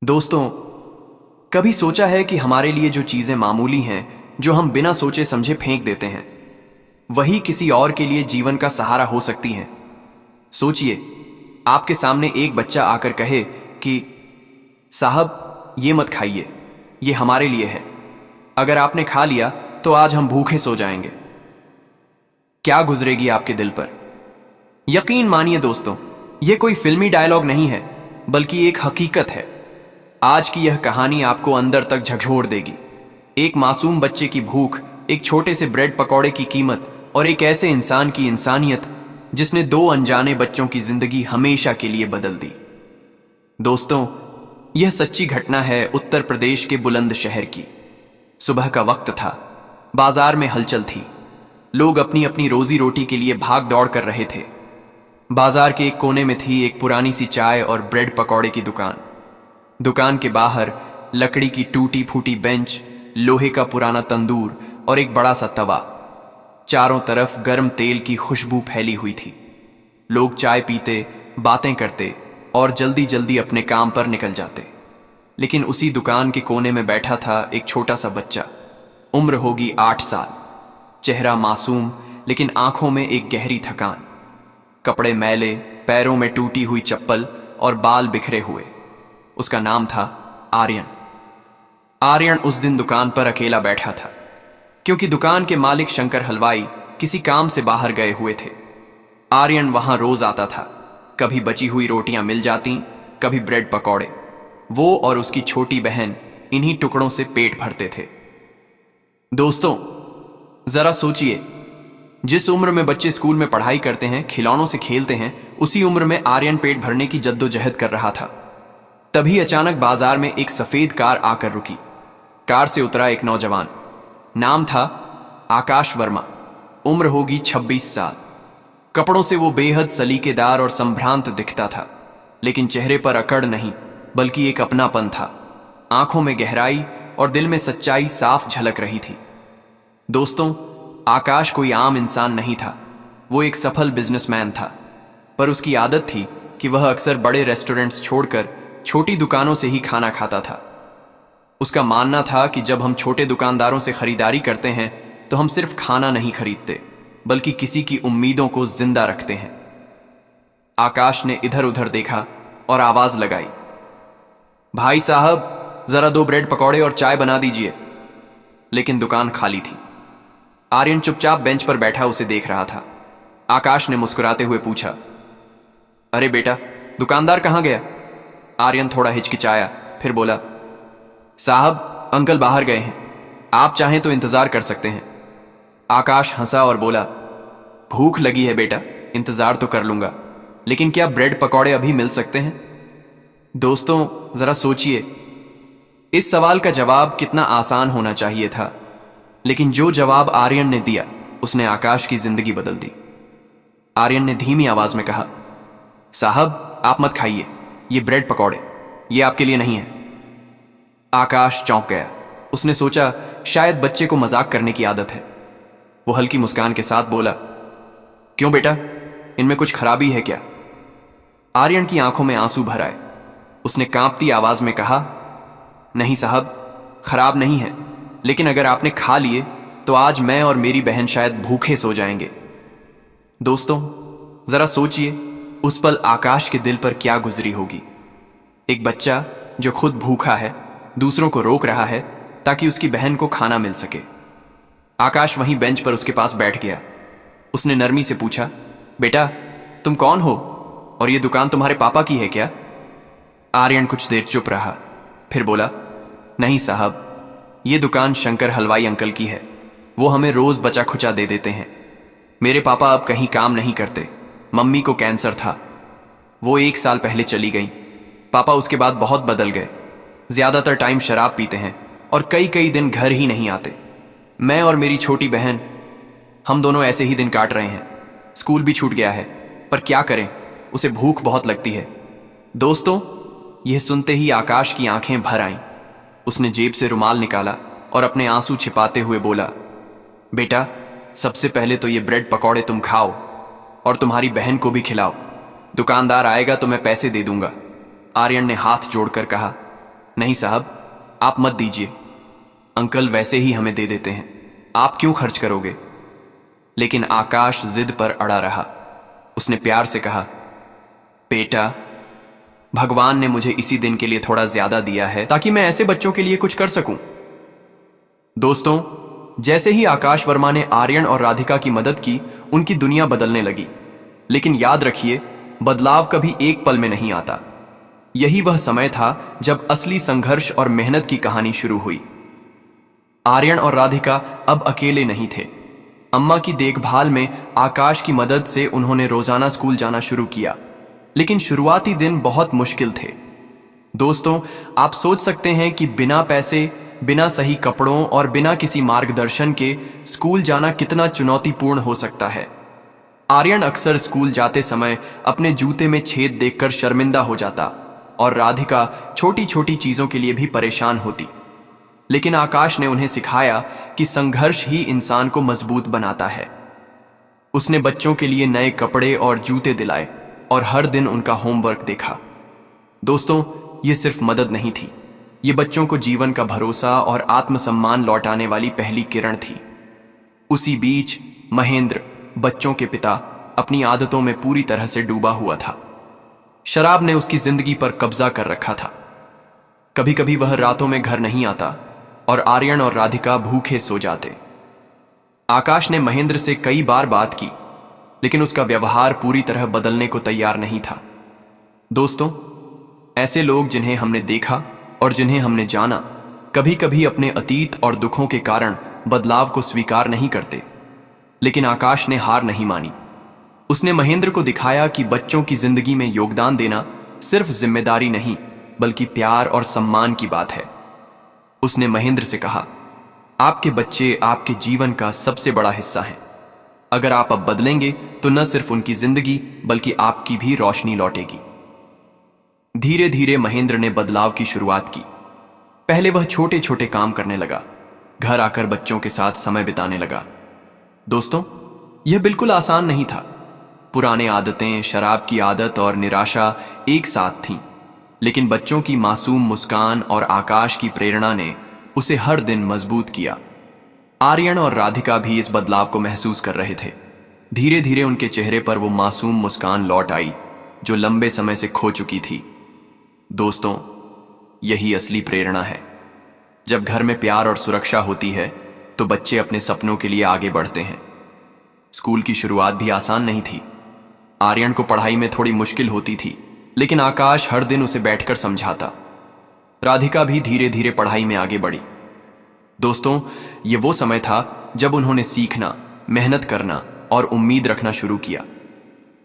दोस्तों, कभी सोचा है कि हमारे लिए जो चीजें मामूली हैं, जो हम बिना सोचे समझे फेंक देते हैं, वही किसी और के लिए जीवन का सहारा हो सकती हैं। सोचिए, आपके सामने एक बच्चा आकर कहे कि साहब ये मत खाइए, ये हमारे लिए है। अगर आपने खा लिया तो आज हम भूखे सो जाएंगे। क्या गुजरेगी आपके दिल पर? यकीन मानिए दोस्तों, ये कोई फिल्मी डायलॉग नहीं है, बल्कि एक हकीकत है। आज की यह कहानी आपको अंदर तक झकझोर देगी। एक मासूम बच्चे की भूख, एक छोटे से ब्रेड पकौड़े की कीमत और एक ऐसे इंसान की इंसानियत जिसने दो अनजाने बच्चों की जिंदगी हमेशा के लिए बदल दी। दोस्तों, यह सच्ची घटना है उत्तर प्रदेश के बुलंद शहर की। सुबह का वक्त था, बाजार में हलचल थी। लोग अपनी अपनी रोजी रोटी के लिए भाग दौड़ कर रहे थे। बाजार के एक कोने में थी एक पुरानी सी चाय और ब्रेड पकौड़े की दुकान। दुकान के बाहर लकड़ी की टूटी फूटी बेंच, लोहे का पुराना तंदूर और एक बड़ा सा तवा। चारों तरफ गर्म तेल की खुशबू फैली हुई थी। लोग चाय पीते, बातें करते और जल्दी जल्दी अपने काम पर निकल जाते। लेकिन उसी दुकान के कोने में बैठा था एक छोटा सा बच्चा। उम्र होगी 8 साल। चेहरा मासूम, लेकिन आंखों में एक गहरी थकान। कपड़े मैले, पैरों में टूटी हुई चप्पल और बाल बिखरे हुए। उसका नाम था आर्यन। आर्यन उस दिन दुकान पर अकेला बैठा था, क्योंकि दुकान के मालिक शंकर हलवाई किसी काम से बाहर गए हुए थे। आर्यन वहां रोज आता था। कभी बची हुई रोटियां मिल जाती, कभी ब्रेड पकौड़े। वो और उसकी छोटी बहन इन्हीं टुकड़ों से पेट भरते थे। दोस्तों, जरा सोचिए, जिस उम्र में बच्चे स्कूल में पढ़ाई करते हैं, खिलौनों से खेलते हैं, उसी उम्र में आर्यन पेट भरने की जद्दोजहद कर रहा था। तभी अचानक बाजार में एक सफेद कार आकर रुकी। कार से उतरा एक नौजवान। नाम था आकाश वर्मा। उम्र होगी 26 साल। कपड़ों से वो बेहद सलीकेदार और संभ्रांत दिखता था, लेकिन चेहरे पर अकड़ नहीं, बल्कि एक अपनापन था। आंखों में गहराई और दिल में सच्चाई साफ झलक रही थी। दोस्तों, आकाश कोई आम इंसान नहीं था। वो एक सफल बिजनेसमैन था, पर उसकी आदत थी कि वह अक्सर बड़े रेस्टोरेंट्स छोड़कर छोटी दुकानों से ही खाना खाता था। उसका मानना था कि जब हम छोटे दुकानदारों से खरीदारी करते हैं तो हम सिर्फ खाना नहीं खरीदते, बल्कि किसी की उम्मीदों को जिंदा रखते हैं। आकाश ने इधर उधर देखा और आवाज लगाई, भाई साहब, जरा 2 ब्रेड पकौड़े और चाय बना दीजिए। लेकिन दुकान खाली थी। आर्यन चुपचाप बेंच पर बैठा उसे देख रहा था। आकाश ने मुस्कुराते हुए पूछा, अरे बेटा, दुकानदार कहां गया? आर्यन थोड़ा हिचकिचाया, फिर बोला, साहब, अंकल बाहर गए हैं, आप चाहें तो इंतजार कर सकते हैं। आकाश हंसा और बोला, भूख लगी है बेटा, इंतजार तो कर लूंगा, लेकिन क्या ब्रेड पकौड़े अभी मिल सकते हैं? दोस्तों, जरा सोचिए, इस सवाल का जवाब कितना आसान होना चाहिए था, लेकिन जो जवाब आर्यन ने दिया उसने आकाश की जिंदगी बदल दी। आर्यन ने धीमी आवाज में कहा, साहब, आप मत खाइए, ये ब्रेड पकौड़े, ये आपके लिए नहीं है। आकाश चौंक गया। उसने सोचा शायद बच्चे को मजाक करने की आदत है। वो हल्की मुस्कान के साथ बोला, क्यों बेटा, इनमें कुछ खराबी है क्या? आर्यन की आंखों में आंसू भर आए। उसने कांपती आवाज में कहा, नहीं साहब, खराब नहीं है, लेकिन अगर आपने खा लिए तो आज मैं और मेरी बहन शायद भूखे सो जाएंगे। दोस्तों, जरा सोचिए, उस पल आकाश के दिल पर क्या गुजरी होगी। एक बच्चा जो खुद भूखा है, दूसरों को रोक रहा है ताकि उसकी बहन को खाना मिल सके। आकाश वहीं बेंच पर उसके पास बैठ गया। उसने नरमी से पूछा, बेटा, तुम कौन हो और ये दुकान तुम्हारे पापा की है क्या? आर्यन कुछ देर चुप रहा, फिर बोला, नहीं साहब, ये दुकान शंकर हलवाई अंकल की है। वो हमें रोज बचा खुचा दे देते हैं। मेरे पापा अब कहीं काम नहीं करते। मम्मी को कैंसर था, वो 1 साल पहले चली गई। पापा उसके बाद बहुत बदल गए। ज्यादातर टाइम शराब पीते हैं और कई कई दिन घर ही नहीं आते। मैं और मेरी छोटी बहन, हम दोनों ऐसे ही दिन काट रहे हैं। स्कूल भी छूट गया है, पर क्या करें, उसे भूख बहुत लगती है। दोस्तों, यह सुनते ही आकाश की आंखें भर आईं। उसने जेब से रुमाल निकाला और अपने आंसू छिपाते हुए बोला, बेटा, सबसे पहले तो ये ब्रेड पकौड़े तुम खाओ और तुम्हारी बहन को भी खिलाओ। दुकानदार आएगा तो मैं पैसे दे दूंगा। आर्यन ने हाथ जोड़कर कहा, नहीं साहब, आप मत दीजिए। अंकल वैसे ही हमें दे देते हैं, आप क्यों खर्च करोगे? लेकिन आकाश जिद पर अड़ा रहा। उसने प्यार से कहा, बेटा, भगवान ने मुझे इसी दिन के लिए थोड़ा ज्यादा दिया है ताकि मैं ऐसे बच्चों के लिए कुछ कर सकूं। दोस्तों, जैसे ही आकाश वर्मा ने आर्यन और राधिका की मदद की, उनकी दुनिया बदलने लगी। लेकिन याद रखिए, बदलाव कभी एक पल में नहीं आता। यही वह समय था जब असली संघर्ष और मेहनत की कहानी शुरू हुई। आर्यन और राधिका अब अकेले नहीं थे। अम्मा की देखभाल में आकाश की मदद से उन्होंने रोजाना स्कूल जाना शुरू किया। लेकिन शुरुआती दिन बहुत मुश्किल थे। दोस्तों, आप सोच सकते हैं कि बिना पैसे, बिना सही कपड़ों और बिना किसी मार्गदर्शन के स्कूल जाना कितना चुनौतीपूर्ण हो सकता है। आर्यन अक्सर स्कूल जाते समय अपने जूते में छेद देखकर शर्मिंदा हो जाता और राधिका छोटी छोटी चीजों के लिए भी परेशान होती। लेकिन आकाश ने उन्हें सिखाया कि संघर्ष ही इंसान को मजबूत बनाता है। उसने बच्चों के लिए नए कपड़े और जूते दिलाए और हर दिन उनका होमवर्क देखा। दोस्तों, ये सिर्फ मदद नहीं थी, ये बच्चों को जीवन का भरोसा और आत्मसम्मान लौटाने वाली पहली किरण थी। उसी बीच महेंद्र, बच्चों के पिता, अपनी आदतों में पूरी तरह से डूबा हुआ था। शराब ने उसकी जिंदगी पर कब्जा कर रखा था। कभी कभी वह रातों में घर नहीं आता और आर्यन और राधिका भूखे सो जाते। आकाश ने महेंद्र से कई बार बात की, लेकिन उसका व्यवहार पूरी तरह बदलने को तैयार नहीं था। दोस्तों, ऐसे लोग जिन्हें हमने देखा और जिन्हें हमने जाना, कभी कभी अपने अतीत और दुखों के कारण बदलाव को स्वीकार नहीं करते। लेकिन आकाश ने हार नहीं मानी। उसने महेंद्र को दिखाया कि बच्चों की जिंदगी में योगदान देना सिर्फ जिम्मेदारी नहीं, बल्कि प्यार और सम्मान की बात है। उसने महेंद्र से कहा, आपके बच्चे आपके जीवन का सबसे बड़ा हिस्सा हैं। अगर आप अब बदलेंगे तो न सिर्फ उनकी जिंदगी बल्कि आपकी भी रोशनी लौटेगी। धीरे धीरे महेंद्र ने बदलाव की शुरुआत की। पहले वह छोटे छोटे काम करने लगा, घर आकर बच्चों के साथ समय बिताने लगा। दोस्तों, यह बिल्कुल आसान नहीं था। पुराने आदतें, शराब की आदत और निराशा एक साथ थीं। लेकिन बच्चों की मासूम मुस्कान और आकाश की प्रेरणा ने उसे हर दिन मजबूत किया। आर्यन और राधिका भी इस बदलाव को महसूस कर रहे थे। धीरे धीरे उनके चेहरे पर वो मासूम मुस्कान लौट आई जो लंबे समय से खो चुकी थी। दोस्तों, यही असली प्रेरणा है। जब घर में प्यार और सुरक्षा होती है तो बच्चे अपने सपनों के लिए आगे बढ़ते हैं। स्कूल की शुरुआत भी आसान नहीं थी। आर्यन को पढ़ाई में थोड़ी मुश्किल होती थी, लेकिन आकाश हर दिन उसे बैठकर समझाता। राधिका भी धीरे धीरे पढ़ाई में आगे बढ़ी। दोस्तों, ये वो समय था जब उन्होंने सीखना, मेहनत करना और उम्मीद रखना शुरू किया।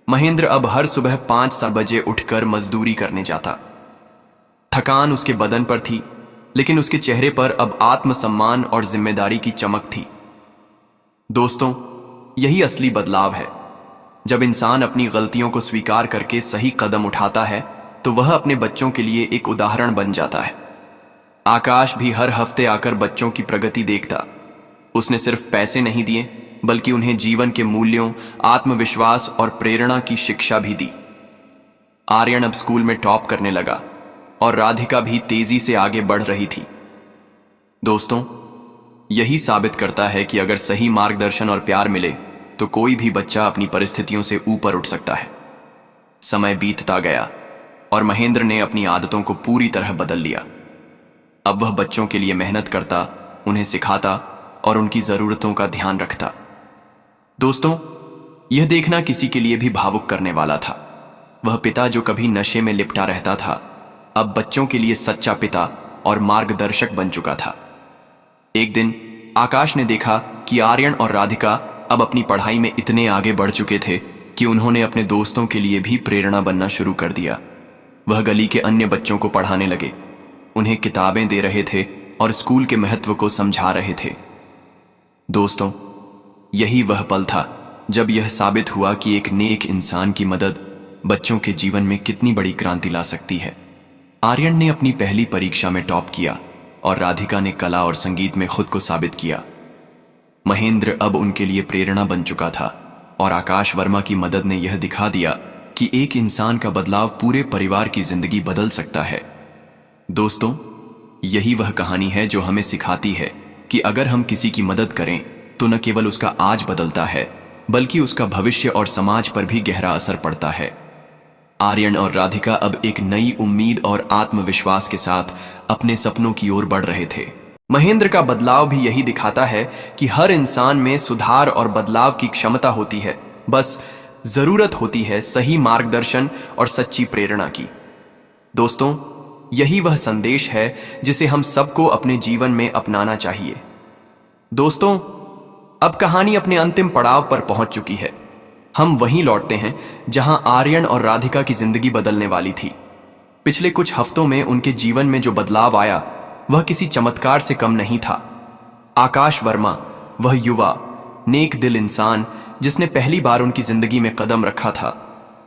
महेंद्र अब हर सुबह 5 बजे उठकर मजदूरी करने जाता। थकान उसके बदन पर थी, लेकिन उसके चेहरे पर अब आत्मसम्मान और जिम्मेदारी की चमक थी। दोस्तों, यही असली बदलाव है। जब इंसान अपनी गलतियों को स्वीकार करके सही कदम उठाता है तो वह अपने बच्चों के लिए एक उदाहरण बन जाता है। आकाश भी हर हफ्ते आकर बच्चों की प्रगति देखता। उसने सिर्फ पैसे नहीं दिए, बल्कि उन्हें जीवन के मूल्यों, आत्मविश्वास और प्रेरणा की शिक्षा भी दी। आर्यन अब स्कूल में टॉप करने लगा और राधिका भी तेजी से आगे बढ़ रही थी। दोस्तों, यही साबित करता है कि अगर सही मार्गदर्शन और प्यार मिले तो कोई भी बच्चा अपनी परिस्थितियों से ऊपर उठ सकता है। समय बीतता गया और महेंद्र ने अपनी आदतों को पूरी तरह बदल लिया। अब वह बच्चों के लिए मेहनत करता, उन्हें सिखाता और उनकी जरूरतों का ध्यान रखता। दोस्तों, यह देखना किसी के लिए भी भावुक करने वाला था। वह पिता जो कभी नशे में लिपटा रहता था, अब बच्चों के लिए सच्चा पिता और मार्गदर्शक बन चुका था। एक दिन आकाश ने देखा कि आर्यन और राधिका अब अपनी पढ़ाई में इतने आगे बढ़ चुके थे कि उन्होंने अपने दोस्तों के लिए भी प्रेरणा बनना शुरू कर दिया। वह गली के अन्य बच्चों को पढ़ाने लगे, उन्हें किताबें दे रहे थे और स्कूल के महत्व को समझा रहे थे। दोस्तों, यही वह पल था जब यह साबित हुआ कि एक नेक इंसान की मदद बच्चों के जीवन में कितनी बड़ी क्रांति ला सकती है। आर्यन ने अपनी पहली परीक्षा में टॉप किया और राधिका ने कला और संगीत में खुद को साबित किया। महेंद्र अब उनके लिए प्रेरणा बन चुका था और आकाश वर्मा की मदद ने यह दिखा दिया कि एक इंसान का बदलाव पूरे परिवार की जिंदगी बदल सकता है। दोस्तों, यही वह कहानी है जो हमें सिखाती है कि अगर हम किसी की मदद करें तो न केवल उसका आज बदलता है बल्कि उसका भविष्य और समाज पर भी गहरा असर पड़ता है। आर्यन और राधिका अब एक नई उम्मीद और आत्मविश्वास के साथ अपने सपनों की ओर बढ़ रहे थे। महेंद्र का बदलाव भी यही दिखाता है कि हर इंसान में सुधार और बदलाव की क्षमता होती है, बस जरूरत होती है सही मार्गदर्शन और सच्ची प्रेरणा की। दोस्तों, यही वह संदेश है जिसे हम सबको अपने जीवन में अपनाना चाहिए। दोस्तों, अब कहानी अपने अंतिम पड़ाव पर पहुंच चुकी है। हम वहीं लौटते हैं जहां आर्यन और राधिका की जिंदगी बदलने वाली थी। पिछले कुछ हफ्तों में उनके जीवन में जो बदलाव आया वह किसी चमत्कार से कम नहीं था। आकाश वर्मा, वह युवा नेक दिल इंसान जिसने पहली बार उनकी जिंदगी में कदम रखा था,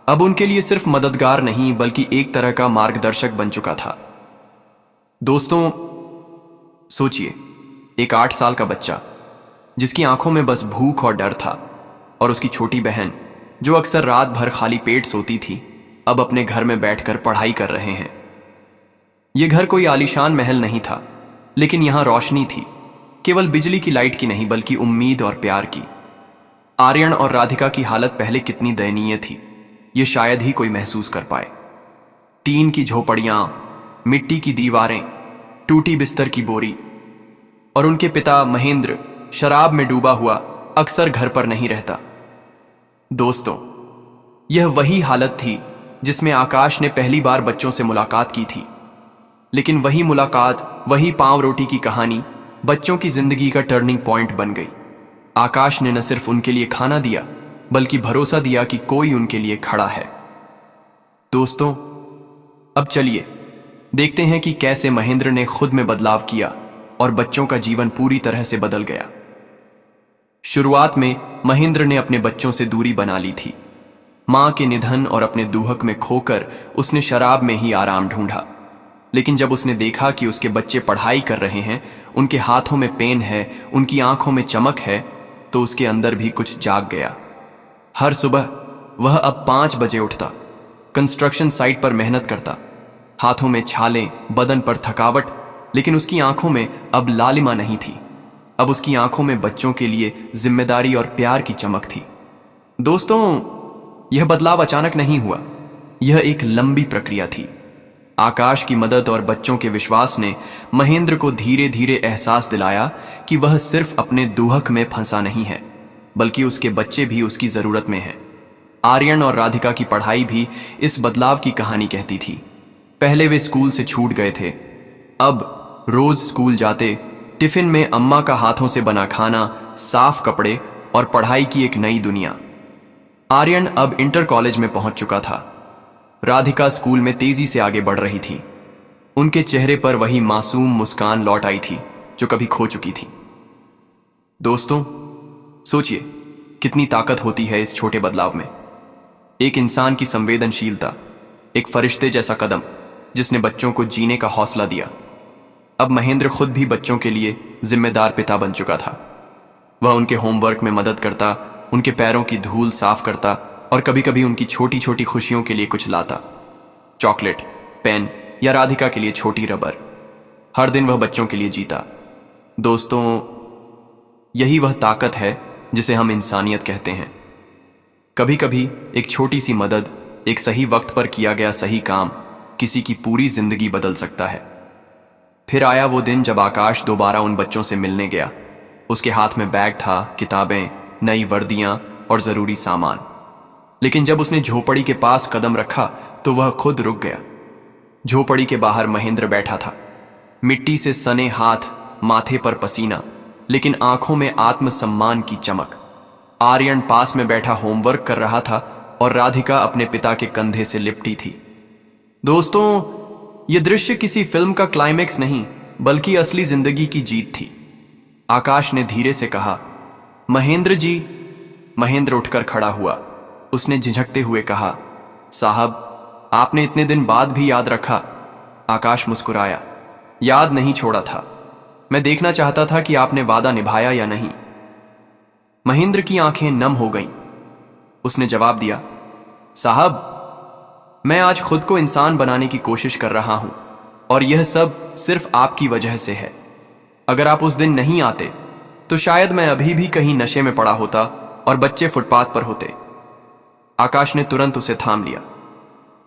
अब उनके लिए सिर्फ मददगार नहीं बल्कि एक तरह का मार्गदर्शक बन चुका था। दोस्तों, सोचिए, एक 8 साल का बच्चा जिसकी आंखों में बस भूख और डर था, और उसकी छोटी बहन जो अक्सर रात भर खाली पेट सोती थी, अब अपने घर में बैठकर पढ़ाई कर रहे हैं। यह घर कोई आलीशान महल नहीं था, लेकिन यहां रोशनी थी, केवल बिजली की लाइट की नहीं बल्कि उम्मीद और प्यार की। आर्यन और राधिका की हालत पहले कितनी दयनीय थी, यह शायद ही कोई महसूस कर पाए। टीन की झोपड़ियां, मिट्टी की दीवारें, टूटी बिस्तर की बोरी, और उनके पिता महेंद्र शराब में डूबा हुआ अक्सर घर पर नहीं रहता। दोस्तों, यह वही हालत थी जिसमें आकाश ने पहली बार बच्चों से मुलाकात की थी। लेकिन वही मुलाकात, वही पांव रोटी की कहानी बच्चों की जिंदगी का टर्निंग पॉइंट बन गई। आकाश ने न सिर्फ उनके लिए खाना दिया बल्कि भरोसा दिया कि कोई उनके लिए खड़ा है। दोस्तों, अब चलिए देखते हैं कि कैसे महेंद्र ने खुद में बदलाव किया और बच्चों का जीवन पूरी तरह से बदल गया। शुरुआत में महेंद्र ने अपने बच्चों से दूरी बना ली थी। मां के निधन और अपने दुहक में खोकर उसने शराब में ही आराम ढूंढा। लेकिन जब उसने देखा कि उसके बच्चे पढ़ाई कर रहे हैं, उनके हाथों में पेन है, उनकी आंखों में चमक है, तो उसके अंदर भी कुछ जाग गया। हर सुबह वह अब 5 बजे उठता, कंस्ट्रक्शन साइट पर मेहनत करता, हाथों में छाले, बदन पर थकावट, लेकिन उसकी आंखों में अब लालिमा नहीं थी। अब उसकी आंखों में बच्चों के लिए जिम्मेदारी और प्यार की चमक थी। दोस्तों, यह बदलाव अचानक नहीं हुआ, यह एक लंबी प्रक्रिया थी। आकाश की मदद और बच्चों के विश्वास ने महेंद्र को धीरे धीरे एहसास दिलाया कि वह सिर्फ अपने दुहक में फंसा नहीं है, बल्कि उसके बच्चे भी उसकी जरूरत में हैं। आर्यन और राधिका की पढ़ाई भी इस बदलाव की कहानी कहती थी। पहले वे स्कूल से छूट गए थे, अब रोज स्कूल जाते, टिफिन में अम्मा का हाथों से बना खाना, साफ कपड़े और पढ़ाई की एक नई दुनिया। आर्यन अब इंटर कॉलेज में पहुंच चुका था। राधिका स्कूल में तेजी से आगे बढ़ रही थी। उनके चेहरे पर वही मासूम मुस्कान लौट आई थी जो कभी खो चुकी थी। दोस्तों, सोचिए कितनी ताकत होती है इस छोटे बदलाव में। एक इंसान की संवेदनशीलता, एक फरिश्ते जैसा कदम जिसने बच्चों को जीने का हौसला दिया। अब महेंद्र खुद भी बच्चों के लिए जिम्मेदार पिता बन चुका था। वह उनके होमवर्क में मदद करता, उनके पैरों की धूल साफ करता और कभी कभी उनकी छोटी छोटी खुशियों के लिए कुछ लाता, चॉकलेट, पेन या राधिका के लिए छोटी रबर। हर दिन वह बच्चों के लिए जीता। दोस्तों, यही वह ताकत है जिसे हम इंसानियत कहते हैं। कभी कभी एक छोटी सी मदद, एक सही वक्त पर किया गया सही काम किसी की पूरी जिंदगी बदल सकता है। फिर आया वो दिन जब आकाश दोबारा उन बच्चों से मिलने गया। उसके हाथ में बैग था, किताबें, नई वर्दियां और जरूरी सामान। लेकिन जब उसने झोपड़ी के पास कदम रखा तो वह खुद रुक गया। झोपड़ी के बाहर महेंद्र बैठा था, मिट्टी से सने हाथ, माथे पर पसीना, लेकिन आंखों में आत्मसम्मान की चमक। आर्यन पास में बैठा होमवर्क कर रहा था और राधिका अपने पिता के कंधे से लिपटी थी। दोस्तों, यह दृश्य किसी फिल्म का क्लाइमेक्स नहीं बल्कि असली जिंदगी की जीत थी। आकाश ने धीरे से कहा, महेंद्र जी। महेंद्र उठकर खड़ा हुआ। उसने झिझकते हुए कहा, साहब, आपने इतने दिन बाद भी याद रखा। आकाश मुस्कुराया, याद नहीं छोड़ा था, मैं देखना चाहता था कि आपने वादा निभाया या नहीं। महेंद्र की आंखें नम हो गईं। उसने जवाब दिया, साहब, मैं आज खुद को इंसान बनाने की कोशिश कर रहा हूं। और यह सब सिर्फ आपकी वजह से है। अगर आप उस दिन नहीं आते तो शायद मैं अभी भी कहीं नशे में पड़ा होता और बच्चे फुटपाथ पर होते। आकाश ने तुरंत उसे थाम लिया।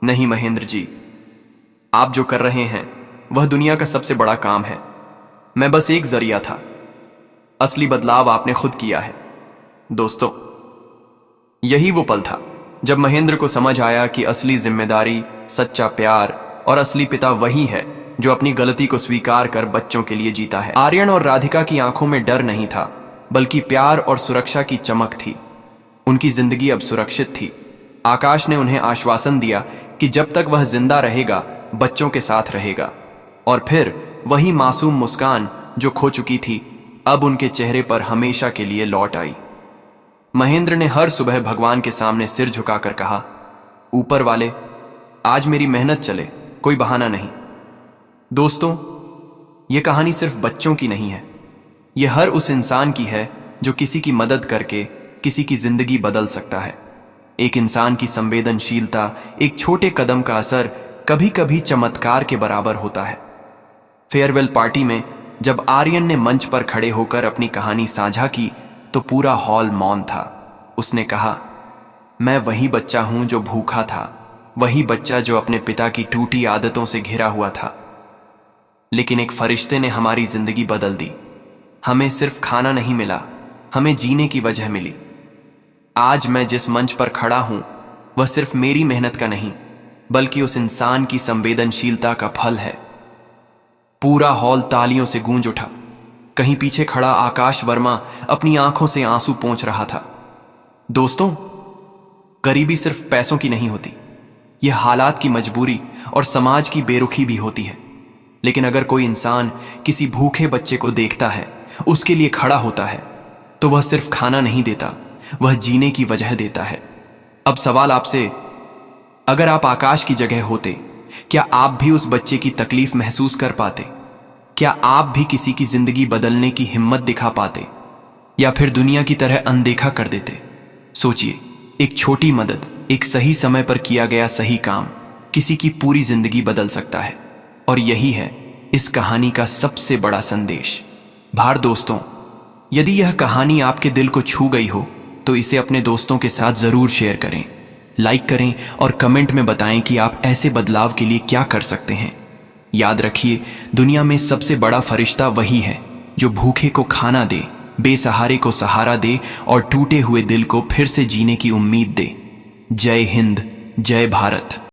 नहीं महेंद्र जी, आप जो कर रहे हैं वह दुनिया का सबसे बड़ा काम है। मैं बस एक जरिया था। असली बदलाव आपने खुद किया है। दोस्तों, यही वो पल था जब महेंद्र को समझ आया कि असली जिम्मेदारी, सच्चा प्यार और असली पिता वही है जो अपनी गलती को स्वीकार कर बच्चों के लिए जीता है। आर्यन और राधिका की आंखों में डर नहीं था, बल्कि प्यार और सुरक्षा की चमक थी। उनकी जिंदगी अब सुरक्षित थी। आकाश ने उन्हें आश्वासन दिया कि जब तक वह जिंदा रहेगा बच्चों के साथ रहेगा। और फिर वही मासूम मुस्कान जो खो चुकी थी अब उनके चेहरे पर हमेशा के लिए लौट आई। महेंद्र ने हर सुबह भगवान के सामने सिर झुकाकर कहा, ऊपर वाले, आज मेरी मेहनत चले, कोई बहाना नहीं। दोस्तों, यह कहानी सिर्फ बच्चों की नहीं है, यह हर उस इंसान की है जो किसी की मदद करके किसी की जिंदगी बदल सकता है। एक इंसान की संवेदनशीलता, एक छोटे कदम का असर कभी कभी चमत्कार के बराबर होता है। फेयरवेल पार्टी में जब आर्यन ने मंच पर खड़े होकर अपनी कहानी साझा की तो पूरा हॉल मौन था। उसने कहा, मैं वही बच्चा हूं जो भूखा था, वही बच्चा जो अपने पिता की टूटी आदतों से घिरा हुआ था। लेकिन एक फरिश्ते ने हमारी जिंदगी बदल दी। हमें सिर्फ खाना नहीं मिला, हमें जीने की वजह मिली। आज मैं जिस मंच पर खड़ा हूं वह सिर्फ मेरी मेहनत का नहीं, बल्कि उस इंसान की संवेदनशीलता का फल है। पूरा हॉल तालियों से गूंज उठा। कहीं पीछे खड़ा आकाश वर्मा अपनी आंखों से आंसू पोंछ रहा था। दोस्तों, गरीबी सिर्फ पैसों की नहीं होती, यह हालात की मजबूरी और समाज की बेरुखी भी होती है। लेकिन अगर कोई इंसान किसी भूखे बच्चे को देखता है, उसके लिए खड़ा होता है, तो वह सिर्फ खाना नहीं देता, वह जीने की वजह देता है। अब सवाल आपसे, अगर आप आकाश की जगह होते, क्या आप भी उस बच्चे की तकलीफ महसूस कर पाते? क्या आप भी किसी की जिंदगी बदलने की हिम्मत दिखा पाते, या फिर दुनिया की तरह अनदेखा कर देते? सोचिए, एक छोटी मदद, एक सही समय पर किया गया सही काम किसी की पूरी जिंदगी बदल सकता है। और यही है इस कहानी का सबसे बड़ा संदेश। भार दोस्तों, यदि यह कहानी आपके दिल को छू गई हो तो इसे अपने दोस्तों के साथ जरूर शेयर करें, लाइक करें और कमेंट में बताएं कि आप ऐसे बदलाव के लिए क्या कर सकते हैं। याद रखिए, दुनिया में सबसे बड़ा फरिश्ता वही है जो भूखे को खाना दे, बेसहारे को सहारा दे और टूटे हुए दिल को फिर से जीने की उम्मीद दे। जय हिंद, जय भारत।